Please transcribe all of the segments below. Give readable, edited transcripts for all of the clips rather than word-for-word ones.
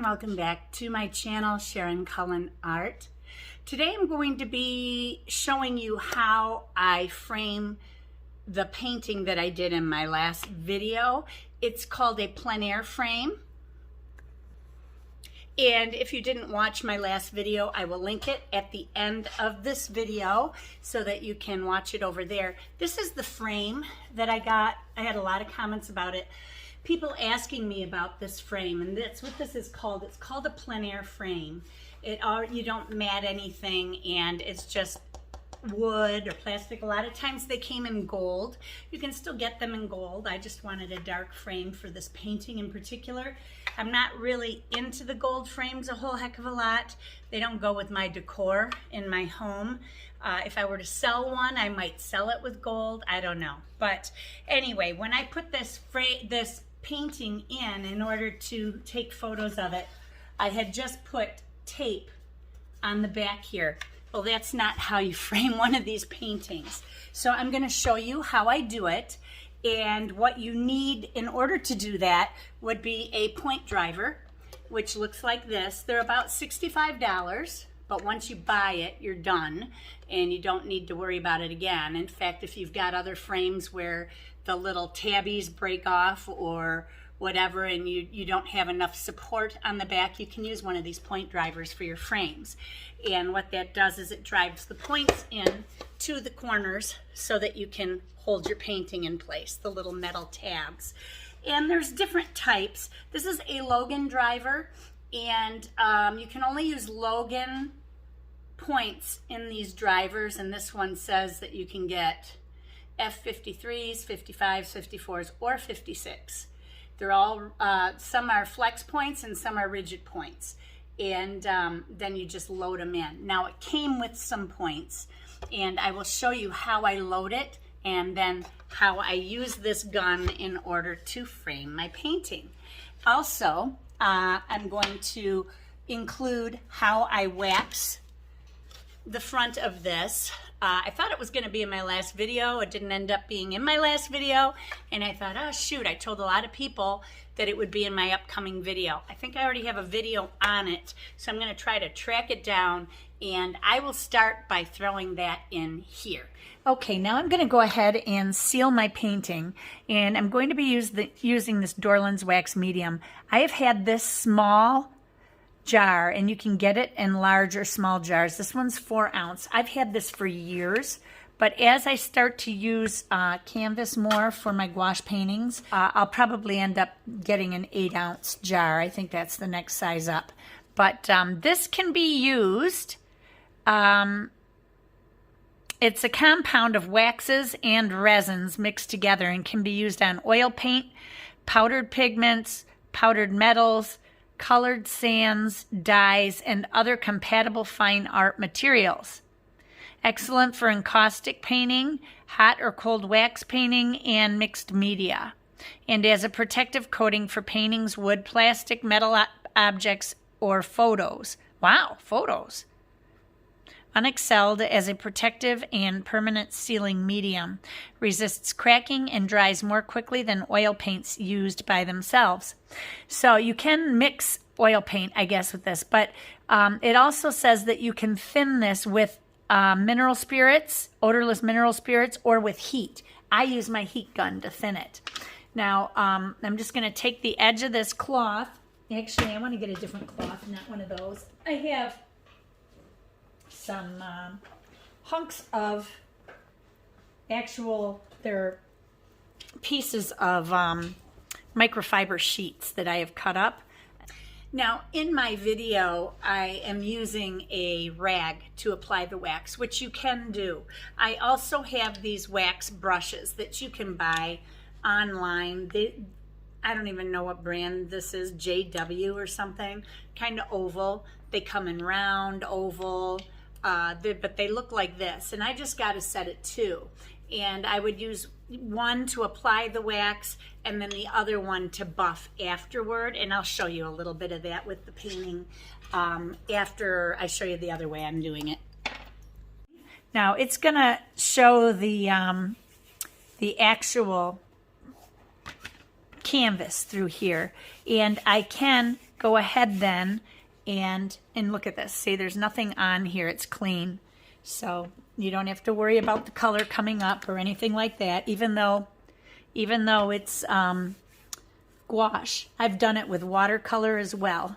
welcome back to my channel, Sharon Cullen Art. Today I'm going to be showing you how I frame the painting that I did in my last video. It's called a plein air frame. And if you didn't watch my last video, I will link it at the end of this video so that you can watch it over there. This is the frame that I got. I had a lot of comments about it. People asking me about this frame, and that's what this is called. It's called a plein air frame. You don't mat anything, and it's just wood or plastic. A lot of times they came in gold. You can still get them in gold. I just wanted a dark frame for this painting in particular. I'm not really into the gold frames a whole heck of a lot. They don't go with my decor in my home. If I were to sell one, I might sell it with gold. I don't know. But anyway, when I put this painting in order to take photos of it, I had just put tape on the back here. Well, that's not how you frame one of these paintings. So I'm going to show you how I do it, and what you need in order to do that would be a point driver, which looks like this. They're about $65, but once you buy it, you're done, and you don't need to worry about it again. In fact, if you've got other frames where the little tabbies break off or whatever, and you don't have enough support on the back, you can use one of these point drivers for your frames. And what that does is it drives the points in to the corners so that you can hold your painting in place, the little metal tabs. And there's different types. This is a Logan driver, and you can only use Logan points in these drivers, and this one says that you can get F53s, 55s, 54s, or 56. They're all, some are flex points and some are rigid points. And then you just load them in. Now it came with some points, and I will show you how I load it and then how I use this gun in order to frame my painting. Also, I'm going to include how I wax the front of this. I thought it was going to be in my last video. It didn't end up being in my last video, and I thought, oh shoot, I told a lot of people that it would be in my upcoming video. I think I already have a video on it, so I'm going to try to track it down, and I will start by throwing that in here. Okay, now I'm going to go ahead and seal my painting, and I'm going to be using this Dorlandswaxmedium. I have had this small jar, and you can get it in large or small jars. This one's 4 ounce. I've had this for years, but as I start to use canvas more for my gouache paintings, I'll probably end up getting an 8 ounce jar. I think that's the next size up. But this can be used, it's a compound of waxes and resins mixed together and can be used on oil paint, powdered pigments, powdered metals, colored sands, dyes, and other compatible fine art materials. Excellent for encaustic painting, hot or cold wax painting, and mixed media. And as a protective coating for paintings, wood, plastic, metal objects, or photos. Wow, photos. Unexcelled as a protective and permanent sealing medium. Resists cracking and dries more quickly than oil paints used by themselves. So you can mix oil paint, I guess, with this, but it also says that you can thin this with mineral spirits, odorless mineral spirits, or with heat. I use my heat gun to thin it. Now, I'm just going to take the edge of this cloth. Actually, I want to get a different cloth, not one of those. I have some hunks of they're pieces of microfiber sheets that I have cut up. Now, in my video, I am using a rag to apply the wax, which you can do. I also have these wax brushes that you can buy online. I don't even know what brand this is, JW or something, kind of oval. They come in round, oval, but they look like this. And I just got a set of 2. And I would use one to apply the wax and then the other one to buff afterward. And I'll show you a little bit of that with the painting after I show you the other way I'm doing it. Now it's gonna show the actual canvas through here, and I can go ahead then and look at this. See, there's nothing on here. It's clean. So you don't have to worry about the color coming up or anything like that, even though it's gouache. I've done it with watercolor as well.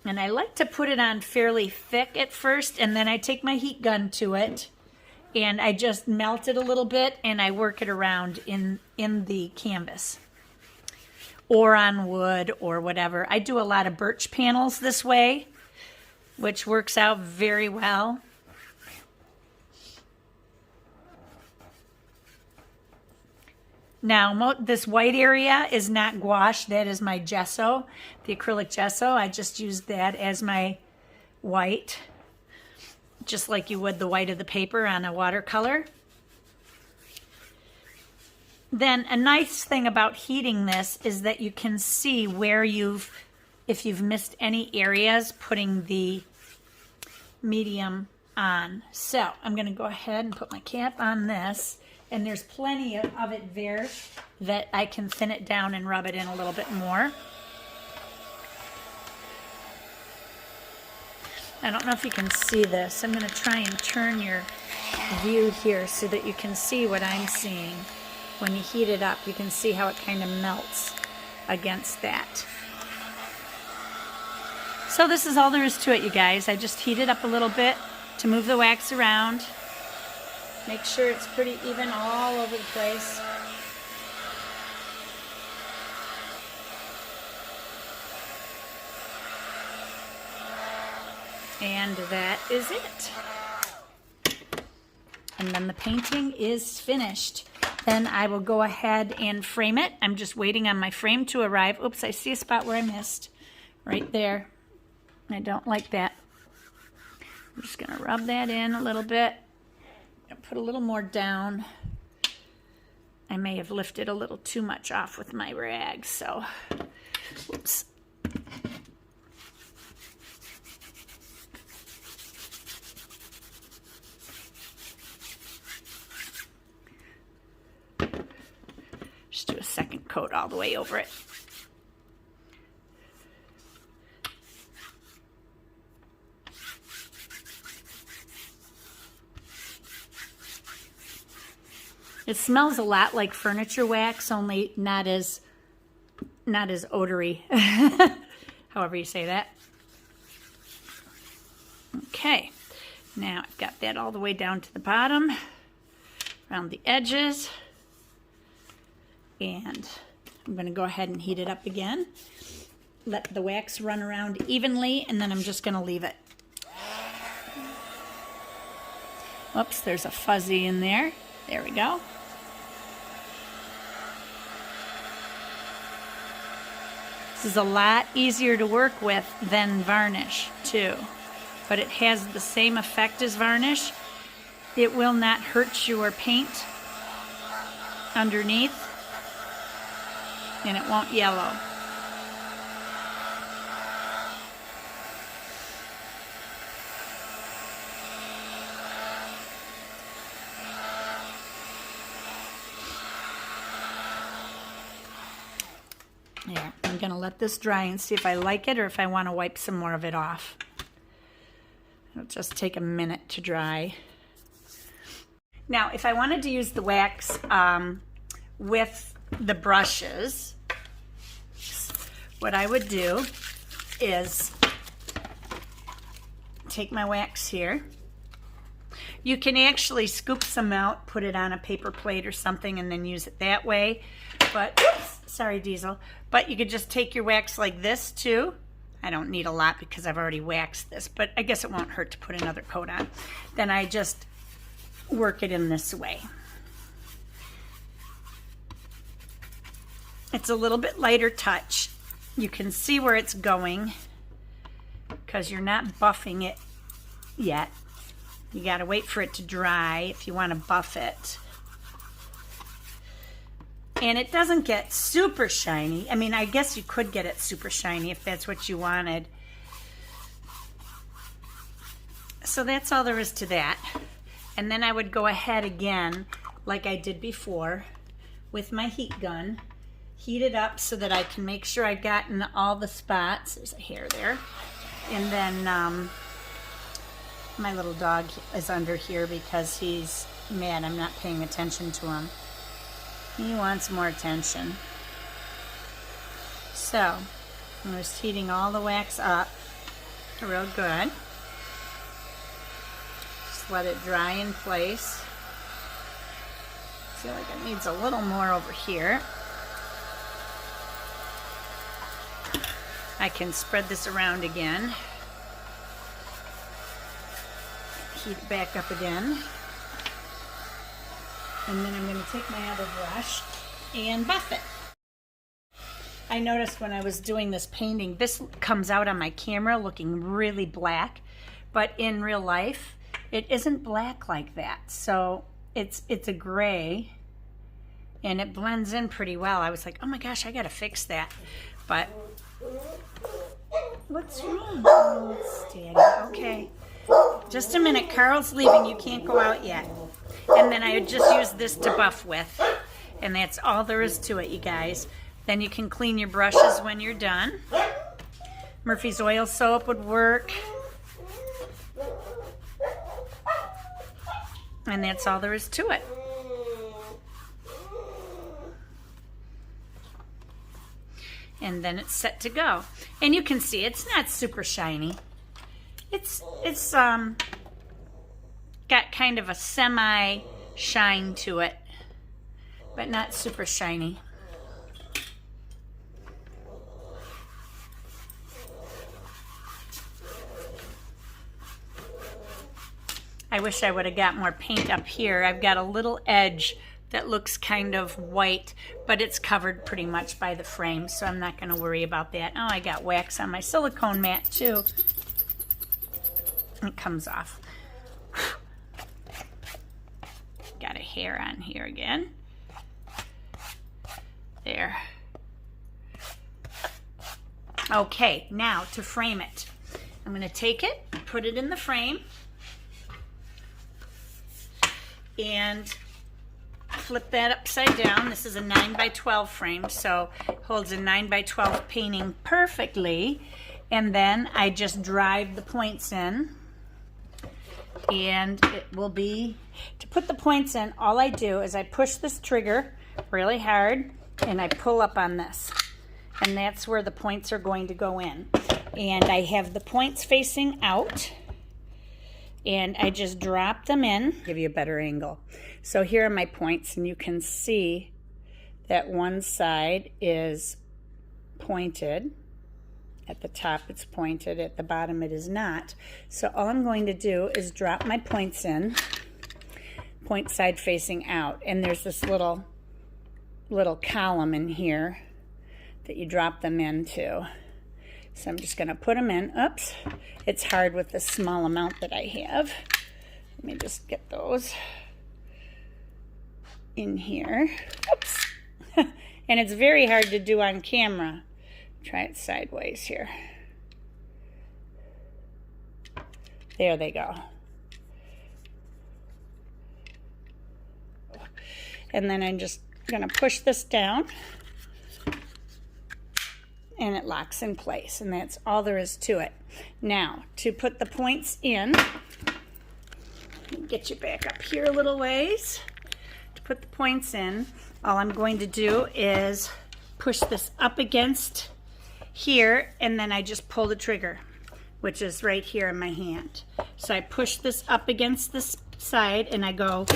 And I like to put it on fairly thick at first, and then I take my heat gun to it and I just melt it a little bit and I work it around in the canvas or on wood or whatever. I do a lot of birch panels this way, which works out very well. Now, this white area is not gouache. That is my gesso, the acrylic gesso. I just used that as my white, just like you would the white of the paper on a watercolor. Then a nice thing about heating this is that you can see where if you've missed any areas, putting the medium on. So I'm going to go ahead and put my cap on this. And there's plenty of it there that I can thin it down and rub it in a little bit more. I don't know if you can see this. I'm going to try and turn your view here so that you can see what I'm seeing. When you heat it up, you can see how it kind of melts against that. So this is all there is to it, you guys. I just heat it up a little bit to move the wax around. Make sure it's pretty even all over the place. And that is it. And then the painting is finished. Then I will go ahead and frame it. I'm just waiting on my frame to arrive. Oops, I see a spot where I missed. Right there. I don't like that. I'm just going to rub that in a little bit. Put a little more down. I may have lifted a little too much off with my rag, so whoops. Just do a second coat all the way over it. It smells a lot like furniture wax, only not as odory, however you say that. Okay, now I've got that all the way down to the bottom, around the edges, and I'm going to go ahead and heat it up again. Let the wax run around evenly, and then I'm just going to leave it. Whoops, there's a fuzzy in there. There we go. This is a lot easier to work with than varnish too, but it has the same effect as varnish. It will not hurt your paint underneath, and it won't yellow. There, I'm going to let this dry and see if I like it or if I want to wipe some more of it off. It'll just take a minute to dry. Now, if I wanted to use the wax with the brushes, what I would do is take my wax here. You can actually scoop some out, put it on a paper plate or something, and then use it that way. But, oops, sorry, Diesel. But you could just take your wax like this, too. I don't need a lot because I've already waxed this, but I guess it won't hurt to put another coat on. Then I just work it in this way. It's a little bit lighter touch. You can see where it's going because you're not buffing it yet. You got to wait for it to dry if you want to buff it. And it doesn't get super shiny. I mean, I guess you could get it super shiny if that's what you wanted. So that's all there is to that. And then I would go ahead again, like I did before, with my heat gun. heat it up so that I can make sure I've gotten all the spots. There's a hair there. And then my little dog is under here because he's mad I'm not paying attention to him. He wants more attention. So I'm just heating all the wax up real good. Just let it dry in place. I feel like it needs a little more over here. I can spread this around again. Heat it back up again. And then I'm going to take my other brush and buff it. I noticed when I was doing this painting, this comes out on my camera looking really black, but in real life, it isn't black like that. So it's a gray, and it blends in pretty well. I was like, oh my gosh, I gotta fix that. But what's wrong? Oh, it's Daddy. Okay. Just a minute. Carl's leaving. You can't go out yet. And then I just use this to buff with. And that's all there is to it, you guys. Then you can clean your brushes when you're done. Murphy's oil soap would work. And that's all there is to it. And then it's set to go. And you can see it's not super shiny. It's got kind of a semi shine to it, but not super shiny. I wish I would have got more paint up here. I've got a little edge that looks kind of white, but it's covered pretty much by the frame, so I'm not going to worry about that. Oh, I got wax on my silicone mat too. It comes off. Got a hair on here again. There. Okay, now to frame it. I'm going to take it, put it in the frame, and flip that upside down. This is a 9x12 frame, so it holds a 9x12 painting perfectly. And then I just drive the points in, and it will be, to put the points in, all I do is I push this trigger really hard and I pull up on this, and that's where the points are going to go in. And I have the points facing out, and I just drop them in, give you a better angle. So here are my points, and you can see that one side is pointed. At the top it's pointed, at the bottom it is not. So all I'm going to do is drop my points in, point side facing out, and there's this little column in here that you drop them into. So I'm just going to put them in. Oops, it's hard with the small amount that I have. Let me just get those in here. Oops. And it's very hard to do on camera. Try it sideways here. There they go. And then I'm just going to push this down, and it locks in place, and that's all there is to it. Now, to put the points in, get you back up here a little ways. To put the points in, all I'm going to do is push this up against here, and then I just pull the trigger, which is right here in my hand. So I push this up against this side, and I go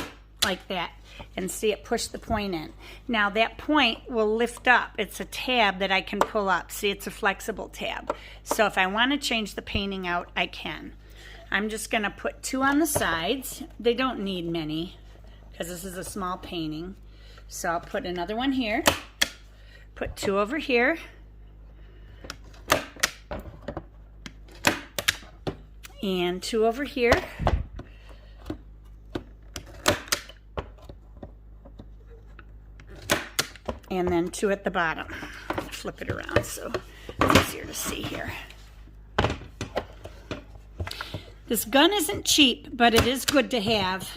like that, and see it push the point in. Now that point will lift up. It's a tab that I can pull up. See, it's a flexible tab. So if I want to change the painting out, I can. I'm just going to put 2 on the sides. They don't need many because this is a small painting. So I'll put another one here, put 2 over here, and 2 over here, and then 2 at the bottom. Flip it around so it's easier to see here. This gun isn't cheap, but it is good to have.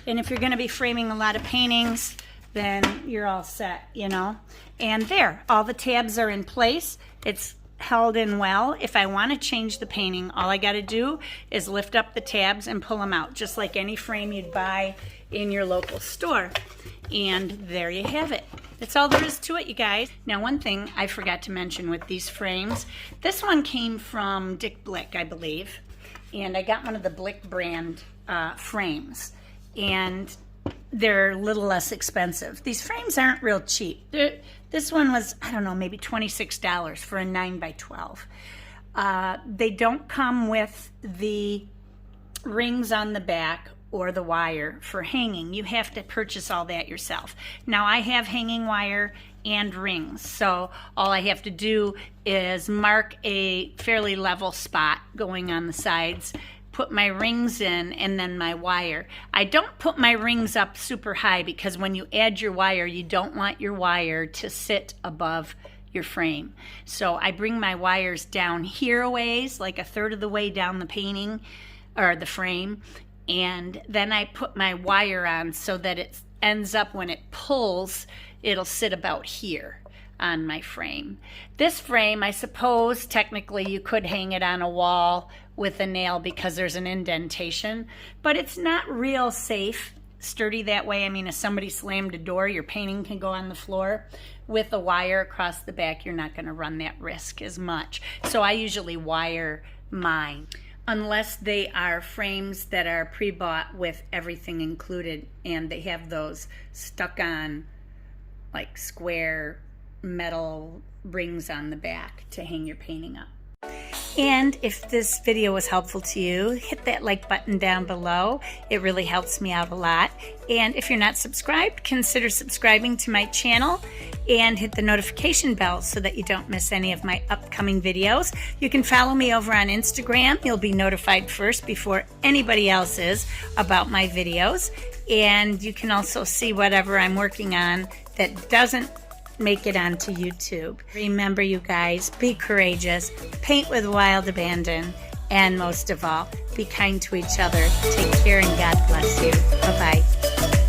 And if you're going to be framing a lot of paintings, then you're all set, you know. And there, all the tabs are in place. It's held in well. If I want to change the painting, all I got to do is lift up the tabs and pull them out, just like any frame you'd buy in your local store. And there you have it. That's all there is to it, you guys. Now, one thing I forgot to mention with these frames, this one came from Dick Blick, I believe, and I got one of the Blick brand frames, and they're a little less expensive. These frames aren't real cheap. This one was, I don't know, maybe $26 for a 9x12. They don't come with the rings on the back or the wire for hanging. You have to purchase all that yourself. Now, I have hanging wire and rings, so all I have to do is mark a fairly level spot going on the sides, put my rings in, and then my wire. I don't put my rings up super high because when you add your wire, you don't want your wire to sit above your frame. So I bring my wires down here a ways, like a third of the way down the painting or the frame, and then I put my wire on so that it ends up, when it pulls, it'll sit about here on my frame. This frame, I suppose technically you could hang it on a wall with a nail because there's an indentation, but it's not real safe, sturdy that way. I mean, if somebody slammed a door, your painting can go on the floor. With a wire across the back, you're not going to run that risk as much. So I usually wire mine, unless they are frames that are pre-bought with everything included and they have those stuck on like square metal rings on the back to hang your painting up. And if this video was helpful to you, hit that like button down below. It really helps me out a lot. And if you're not subscribed, consider subscribing to my channel and hit the notification bell so that you don't miss any of my upcoming videos. You can follow me over on Instagram. You'll be notified first before anybody else is about my videos. And you can also see whatever I'm working on that doesn't make it onto YouTube. Remember, you guys, be courageous, paint with wild abandon, and most of all, be kind to each other. Take care and God bless you. Bye-bye.